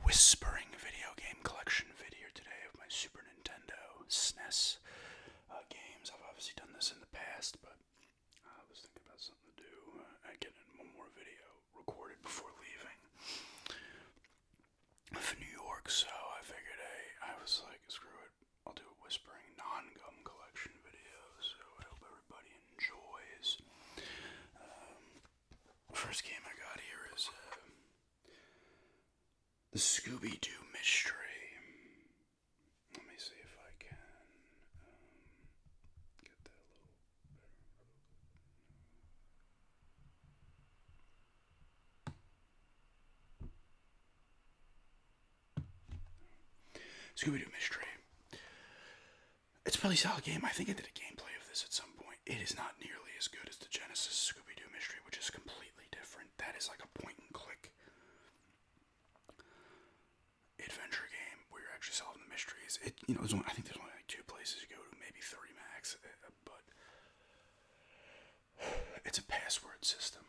whispering video game collection video today of my Super Nintendo SNES games. I've obviously done this in the past, but I was thinking about something to do. Getting one more video recorded before leaving for New York, so I figured I was like, screw it, I'll do a whispering non-gum collection video, so I hope everybody enjoys. First game I got here is the Scooby-Doo Mystery. Let me see if I can get that a little better. Scooby-Doo Mystery. It's a really solid game. I think I did a gameplay of this at some point. It is not nearly as good as the Genesis Scooby-Doo Mystery, which is completely different. That is like a point-and-click adventure game where you're actually solving the mysteries. I think there's only like 2 places you go to, maybe 3 max, but it's a password system.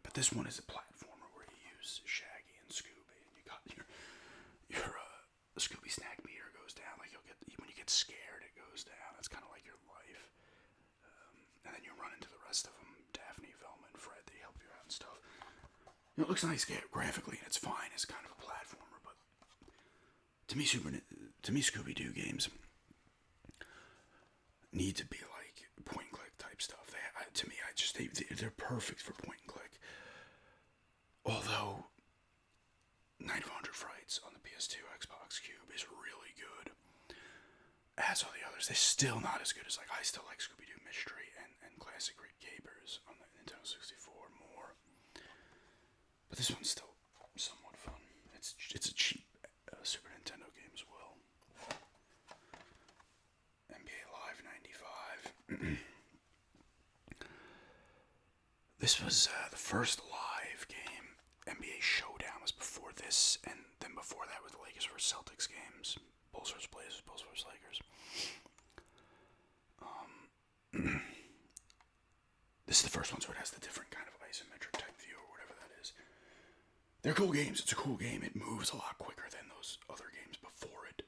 But this one is a platformer where you use Shaggy and Scooby, and you got your Scooby snack meter goes down. Like when you get scared, it goes down. That's kind of like your life. And then you run into the rest of them, Daphne, Velma, and Fred. They help you out and stuff. It looks nice graphically, and it's fine as kind of a platformer, but to me, Scooby-Doo games need to be like point-and-click type stuff. They're perfect for point-and-click. Although, Night of 100 Frights on the PS2 Xbox Cube is really good, as are the others. They're still not as good as, I still like Scooby-Doo Mystery and Classic Great Capers on the Nintendo 64 more. But this one's still somewhat fun. It's a cheap Super Nintendo game as well. NBA Live 95. This was the first live game. NBA Showdown was before this, and then before that was the Lakers vs. Celtics games. Bulls vs. Blazers, Bulls vs. Lakers. This is the first one, so it has the different kind of isometric type view or whatever that is. They're cool games. It's a cool game. It moves a lot quicker than those other games before it.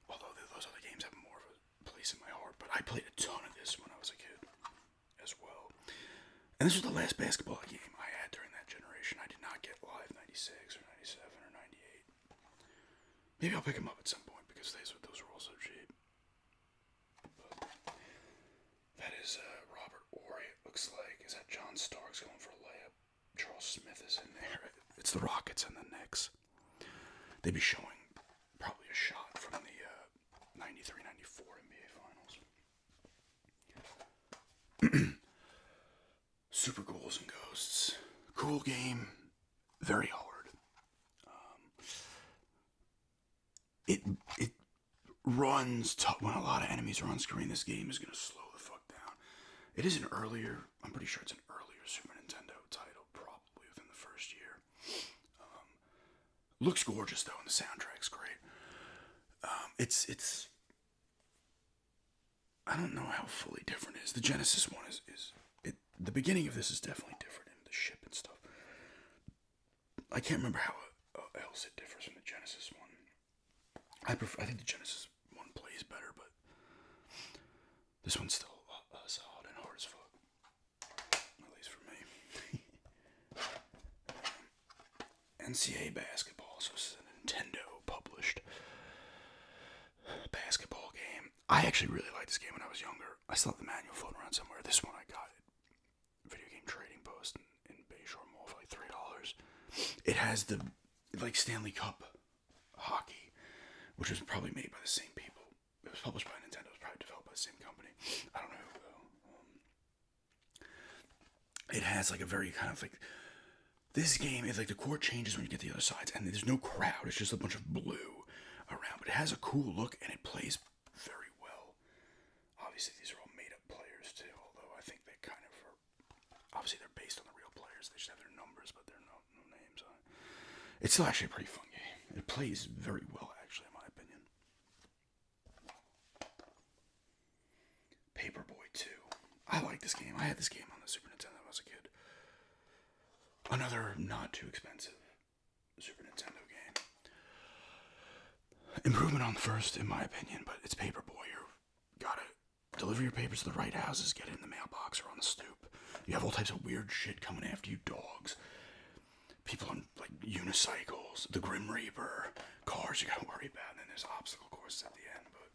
Although those other games have more of a place in my heart. But I played a ton of this when I was a kid as well. And this was the last basketball game I had during that generation. I did not get Live 96 or 97 or 98. Maybe I'll pick them up at some point because those were all so cheap. But that is Robert Horry, it looks like. Is that John Starks going for a layup? Charles Smith is in there. It's the Rockets and the Knicks. They'd be showing probably a shot from the 93-94 NBA Finals. Super Ghouls and Ghosts. Cool game. Very hard. It runs when a lot of enemies are on screen. This game is going to slow the fuck down. It is I'm pretty sure it's an earlier Super Nintendo title, probably within the first year. Looks gorgeous though, and the soundtrack's great. It's I don't know how fully different it is. The Genesis one is the beginning of this is definitely different in the ship and stuff. I can't remember how else it differs from the Genesis one. I think the Genesis one plays better, but this one's still solid and hard as fuck. At least for me. NCAA Basketball, so this is a Nintendo published basketball game. I actually really liked this game when I was younger. I still have the manual floating around somewhere. This one I got at Video Game Trading Post in Bayshore Mall for like $3. It has the Stanley Cup hockey, which was probably made by the same people. It was published by Nintendo. It was probably developed by the same company. I don't know who though. It has like a very kind of like this game is like the court changes when you get to the other sides, and there's no crowd. It's just a bunch of blue around, but it has a cool look and it plays very well. Obviously, these are all made-up players too. Although I think they kind of are. Obviously, they're based on the real players. They just have their numbers, but there are no names on it. It's still actually a pretty fun game. It plays very well, actually, in my opinion. Paperboy 2. I like this game. I had this game on the Super Nintendo when I was a kid. Another not too expensive Super Nintendo game. Improvement on the first, in my opinion, but it's Paperboy. You gotta deliver your papers to the right houses, get it in the mailbox or on the stoop. You have all types of weird shit coming after you, dogs. People on, like, unicycles, the Grim Reaper, cars you gotta worry about, and then there's obstacle courses at the end, but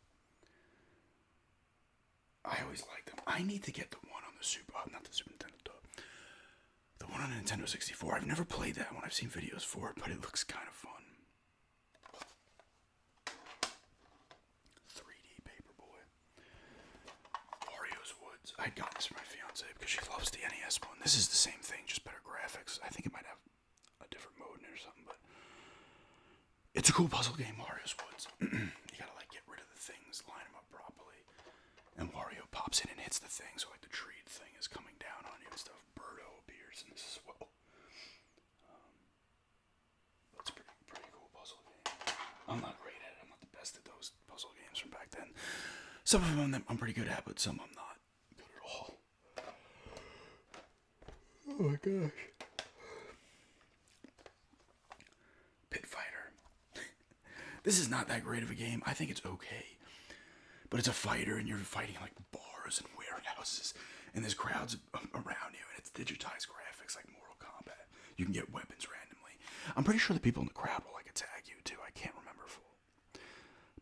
I always like them. I need to get the one on the not the Super Nintendo, the one on the Nintendo 64. I've never played that one. I've seen videos for it, but it looks kind of fun. 3D Paperboy. Wario's Woods. I got this for my fiance because she loves the NES one. This is the same thing, just better graphics. I think it might have a different mode in it or something, but it's a cool puzzle game, Wario's Woods. You gotta, like, get rid of the things, line them up properly, and Wario pops in and hits the thing, so, like, the tree thing is coming down on you and stuff. Birdo appears in this as well. That's a pretty cool puzzle game. I'm not great at it. I'm not the best at those puzzle games from back then. Some of them I'm pretty good at, but some I'm not good at all. Oh my gosh. Pit Fighter. This is not that great of a game. I think it's okay. But it's a fighter, and you're fighting in, like, bars and warehouses, and there's crowds around you, and it's digitized graphics like Mortal Kombat. You can get weapons randomly. I'm pretty sure the people in the crowd will, like, attack you, too. I can't remember full.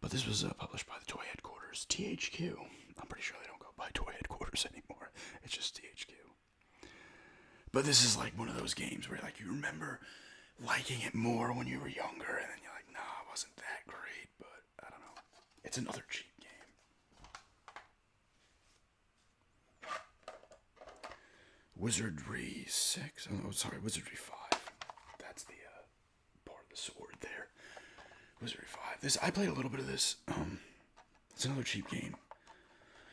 But this was published by the Toy Headquarters, THQ. I'm pretty sure they don't go by Toy Headquarters anymore. It's just THQ. But this is, like, one of those games where, like, you remember liking it more when you were younger, and then you're like, nah, it wasn't that great, but I don't know. It's another cheap game. Wizardry 6. Oh, sorry, Wizardry 5. That's the part of the sword there. Wizardry 5. I played a little bit of this. It's another cheap game.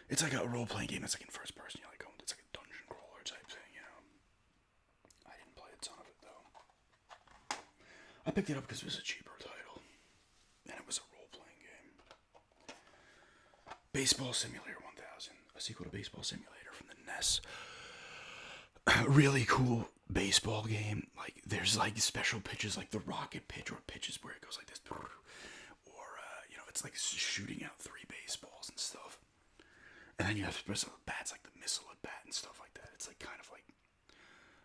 It's like a role-playing game that's like in first person. You're like, oh, it's like a dungeon crawler type thing, you know. I didn't play a ton of it though. I picked it up because it was a cheaper title, and it was a role-playing game. Baseball Simulator 1000, a sequel to Baseball Simulator from the NES. Really cool baseball game. Like, there's, like, special pitches, like the rocket pitch, or pitches where it goes like this, or you know, it's like shooting out 3 baseballs and stuff. And then you have special bats, like the missile at bat and stuff like that. It's like kind of like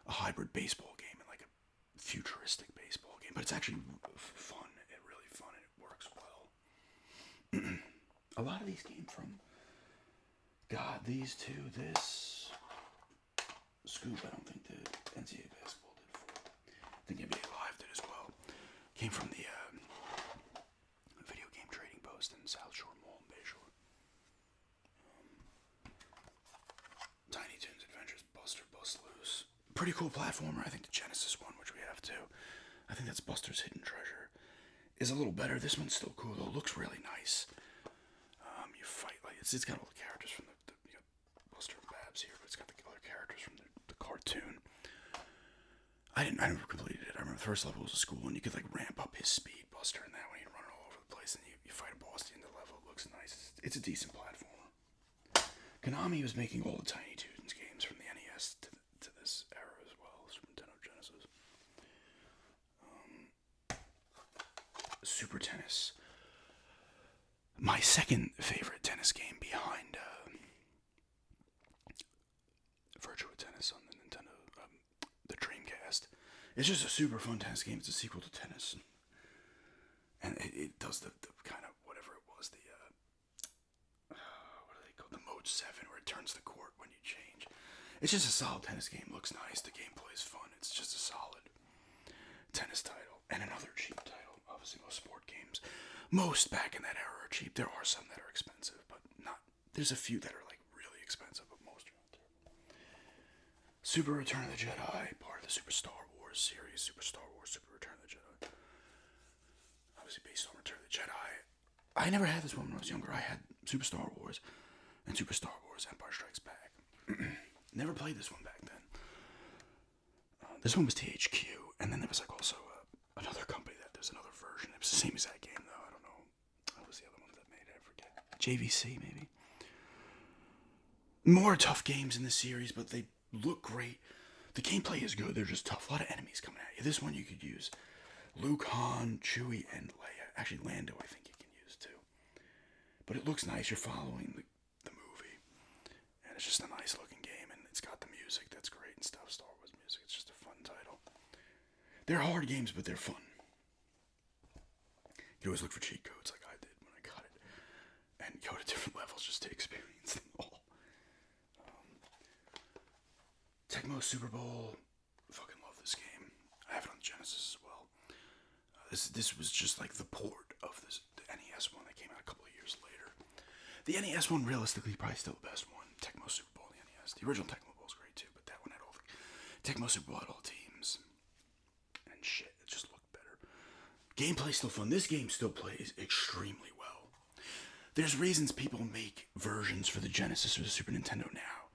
a hybrid baseball game and like a futuristic baseball game, but it's actually fun. It's really fun, and it works well. A lot of these came from, God, these two, this Scoop, I don't think the NCAA Basketball did for it. I think NBA Live did as well. Came from the Video Game Trading Post in South Shore Mall in Bayshore. Tiny Toons Adventures, Buster Bust Loose. Pretty cool platformer. I think the Genesis one, which we have too, I think that's Buster's Hidden Treasure, is a little better. This one's still cool though. It looks really nice. You fight, like, it's got all the characters from the you got Buster and Babs here, but it's got the other characters from the cartoon. I never completed it. I remember the first level was a school, and you could, like, ramp up his speed, Buster, and that when he'd run all over the place, and you fight a boss at the end of the level. It looks nice. It's a decent platformer. Konami was making all the Tiny Toons games from the NES to this era as well, Super Nintendo Genesis. Super Tennis. My second favorite tennis game behind Virtua Tennis on the Nintendo, the Dreamcast. It's just a super fun tennis game. It's a sequel to Tennis, and it does the kind of whatever it was, the what are they called? The Mode 7, where it turns the court when you change. It's just a solid tennis game. Looks nice. The gameplay is fun. It's just a solid tennis title, and another cheap title. Obviously, most sport games, most back in that era, are cheap. There are some that are expensive, but not. There's a few that are, like, really expensive, but most are not terrible. Super Return of the Jedi, part of the Super Star Wars series. Super Star Wars, Super Return of the Jedi. Obviously based on Return of the Jedi. I never had this one when I was younger. I had Super Star Wars and Super Star Wars Empire Strikes Back. Never played this one back then. This one was THQ, and then there was, like, also another company that there's another version. It was the same exact game though. I don't know. What was the other one that made it? I forget. JVC maybe. More tough games in the series, but they look great. The gameplay is good. They're just tough. A lot of enemies coming at you. This one you could use Luke, Han, Chewie, and Leia. Actually, Lando, I think you can use too. But it looks nice. You're following the movie, and it's just a nice looking game, and it's got the music that's great and stuff. Star Wars music. It's just a fun title. They're hard games, but they're fun. You always look for cheat codes like I did when I got it, and go to different levels just to experience them all. Tecmo Super Bowl. Fucking love this game. I have it on Genesis as well. This was just like the port of the NES one that came out a couple of years later. The NES one, realistically, probably still the best one. Tecmo Super Bowl, the NES. The original Tecmo Bowl was great too, but that one had all the Tecmo Super Bowl had all teams and shit. It just looked better. Gameplay's still fun. This game still plays extremely well. There's reasons people make versions for the Genesis or the Super Nintendo now.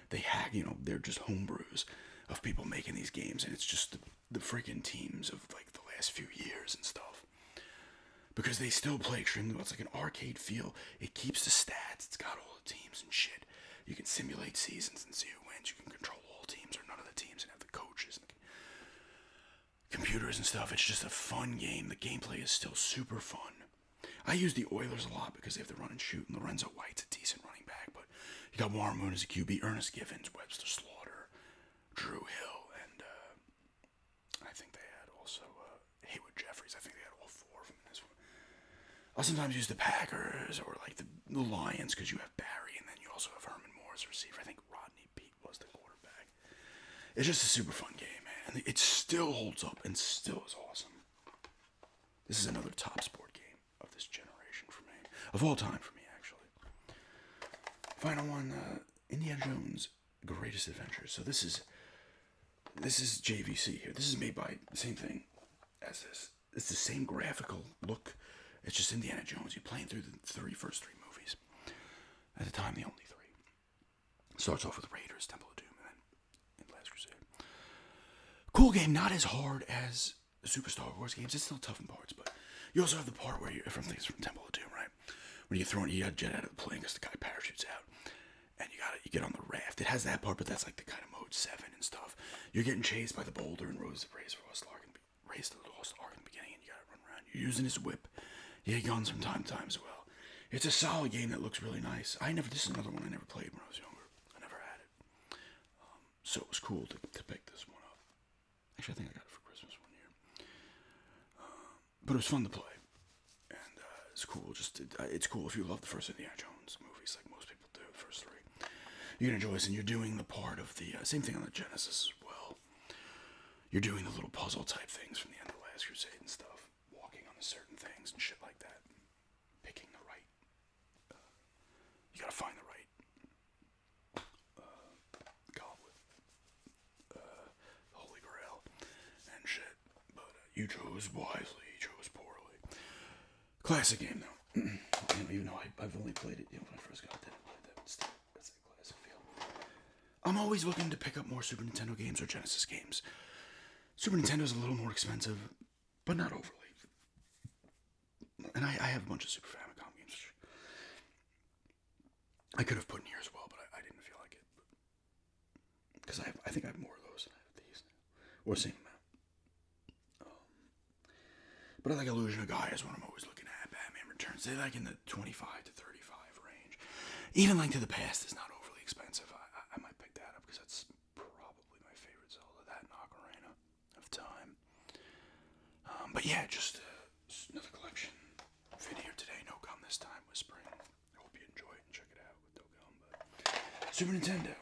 They hack, they're just homebrews of people making these games, and it's just the freaking teams of like the last few years and stuff. Because they still play extremely well. It's like an arcade feel. It keeps the stats. It's got all the teams and shit. You can simulate seasons and see who wins. You can control all teams or none of the teams and have the coaches and the computers and stuff. It's just a fun game. The gameplay is still super fun. I use the Oilers a lot because they have the run and shoot, and Lorenzo White's a decent running back, but you got Warren Moon as a QB, Ernest Givens, Webster Slaughter, Drew Hill, and I think they had also Haywood Jeffries. I think they had all four of them in this one. I'll sometimes use the Packers or like the Lions because you have Barry, and then you also have Herman Moore as a receiver. I think Rodney Peete was the quarterback. It's just a super fun game, man. It still holds up and still is awesome. This is another top sport game of this generation for me. Of all time for me, actually. Final one, Indiana Jones Greatest Adventure. So this is JVC here. This is made by the same thing as this. It's the same graphical look. It's just Indiana Jones. You're playing through the first three movies. At the time, the only three. Starts off with Raiders, Temple of Doom, and then in Last Crusade. Cool game, not as hard as the Super Star Wars games. It's still tough in parts, but you also have the part where from Temple of Doom, right? When you got Jedi out of the plane because the guy parachutes out, and you get on the raft. It has that part, but that's like the kind of mode 7 and stuff. You're getting chased by the boulder and Rose the Lost Ark in the beginning, and you gotta run around. You're using his whip. You get guns from time to time as well. It's a solid game that looks really nice. This is another one I never played when I was younger. I never had it. So it was cool to pick this one up. Actually, I think I got it for Christmas one year. But it was fun to play. And it's cool. It's cool if you love the first Indiana Jones movies, like most people do, the first three. You can enjoy this, and you're doing the part of the same thing on the Genesis as well. You're doing the little puzzle type things from the end of Last Crusade and stuff, walking on certain things and shit like that, picking the right. You gotta find the right goblet, Holy Grail, and shit. But you chose wisely, you chose poorly. Classic game though. Even though I've only played it, when I first got it, I played that, but still, that's a classic feel. I'm always looking to pick up more Super Nintendo games or Genesis games. Super Nintendo's a little more expensive, but not overly. And I have a bunch of Super Famicom games, which I could have put in here as well, but I didn't feel like it. Because I think I have more of those than I have these now. Or the same amount. But I like Illusion of Gaia is what I'm always looking at. Batman Returns. They're like in the 25 to 35 range. Even Link to the Past is not overly expensive. I might pick that up because that's probably my favorite Zelda. That and Ocarina of Time. But yeah, just another collection video today. No gum this time. Whispering. I hope you enjoy it and check it out with no gum. But Super Nintendo.